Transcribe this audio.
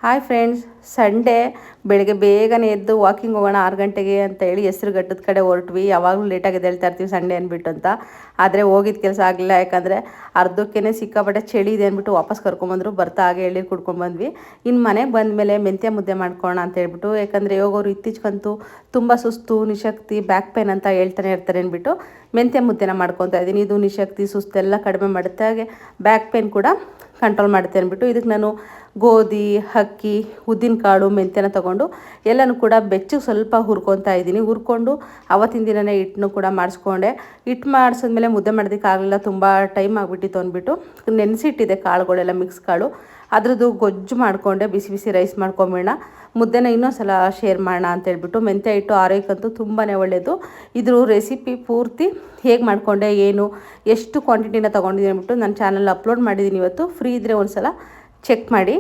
Hi friends, Sunday ಬೆಳಗ್ಗೆ ಬೇಗನೆ ಎದ್ದು ವಾಕಿಂಗ್ ಹೋಗೋಣ 6 ಗಂಟೆಗೆ ಅಂತ ಹೇಳಿ ಹೆಸರುಘಟ್ಟದ ಕಡೆ ಹೊರಟ್ವಿ. ಯಾವಾಗಲೂ ಲೇಟಾಗಿ ಎದ್ದೇಳ್ತಾ ಇರ್ತೀವಿ ಸಂಡೇ ಅಂದ್ಬಿಟ್ಟು ಅಂತ. ಆದರೆ ಹೋಗಿದ್ದ ಕೆಲಸ ಆಗಲಿಲ್ಲ, ಯಾಕಂದರೆ ಅರ್ಧಕ್ಕೇ ಸಿಕ್ಕಾಪಟ್ಟೆ ಚಳಿ ಇದೆ ಅಂದ್ಬಿಟ್ಟು ವಾಪಸ್ ಕರ್ಕೊಂಬಂದರು. ಬರ್ತಾ ಹಾಗೆ ಎಳ್ನೀರು ಕುಡ್ಕೊಂಡು ಬಂದ್ವಿ. ಇನ್ನು ಮನೆಗೆ ಬಂದಮೇಲೆ ಮೆಂತ್ಯ ಮುದ್ದೆ ಮಾಡ್ಕೊಳ್ಳೋಣ ಅಂತ ಹೇಳ್ಬಿಟ್ಟು, ಯಾಕಂದರೆ ಯೋಗೋರು ಇತ್ತೀಚೆಗಂತೂ ತುಂಬ ಸುಸ್ತು, ನಿಶಕ್ತಿ, ಬ್ಯಾಕ್ ಪೇನ್ ಅಂತ ಹೇಳ್ತಾನೆ ಇರ್ತಾರೆ ಅಂದ್ಬಿಟ್ಟು ಮೆಂತ್ಯ ಮುದ್ದೆನ ಮಾಡ್ಕೊತಾ ಇದ್ದೀನಿ. ಇದು ನಿಶಕ್ತಿ, ಸುಸ್ತೆಲ್ಲ ಕಡಿಮೆ ಮಾಡುತ್ತೆ, ಹಾಗೆ ಬ್ಯಾಕ್ ಪೇನ್ ಕೂಡ ಕಂಟ್ರೋಲ್ ಮಾಡುತ್ತೆ ಅಂದ್ಬಿಟ್ಟು ಇದಕ್ಕೆ ನಾನು ಗೋಧಿ, ಅಕ್ಕಿ, ಉದ್ದಿನಕಾಳು, ಮೆಂತ್ಯನ ತೊಗೊಂಡು ಎಲ್ಲನೂ ಕೂಡ ಬೆಚ್ಚಗೆ ಸ್ವಲ್ಪ ಹುರ್ಕೊತಾ ಇದ್ದೀನಿ. ಹುರ್ಕೊಂಡು ಅವತ್ತಿನ ದಿನವೇ ಹಿಟ್ಟನ್ನು ಕೂಡ ಮಾಡಿಸ್ಕೊಂಡೆ. ಹಿಟ್ಟು ಮಾಡಿಸಿದ್ಮೇಲೆ ಮುದ್ದೆ ಮಾಡೋದಕ್ಕಾಗಲಿಲ್ಲ, ತುಂಬ ಟೈಮ್ ಆಗಿಬಿಟ್ಟಿತ್ತು ಅಂದ್ಬಿಟ್ಟು ನೆನೆಸಿಟ್ಟಿದ್ದೆ ಕಾಳುಗಳೆಲ್ಲ, ಮಿಕ್ಸ್ ಕಾಳು. ಅದ್ರದ್ದು ಗೊಜ್ಜು ಮಾಡಿಕೊಂಡೆ. ಬಿಸಿ ಬಿಸಿ ರೈಸ್ ಮಾಡ್ಕೊಂಬೇಡ, ಮುದ್ದೆನ ಇನ್ನೊಂದು ಸಲ ಶೇರ್ ಮಾಡೋಣ ಅಂತೇಳ್ಬಿಟ್ಟು. ಮೆಂತ್ಯ ಹಿಟ್ಟು ಆರೋಗ್ಯಕ್ಕಂತೂ ತುಂಬಾ ಒಳ್ಳೆಯದು. ಇದ್ರ ರೆಸಿಪಿ ಪೂರ್ತಿ ಹೇಗೆ ಮಾಡಿಕೊಂಡೆ, ಏನು ಎಷ್ಟು ಕ್ವಾಂಟಿಟಿನ ತೊಗೊಂಡಿದ್ದೀನಿ ಅಂದ್ಬಿಟ್ಟು ನನ್ನ ಚಾನಲ್ ಅಪ್ಲೋಡ್ ಮಾಡಿದ್ದೀನಿ. ಇವತ್ತು ಫ್ರೀ ಇದ್ದರೆ ಒಂದು ಸಲ ಚೆಕ್ ಮಾಡಿ.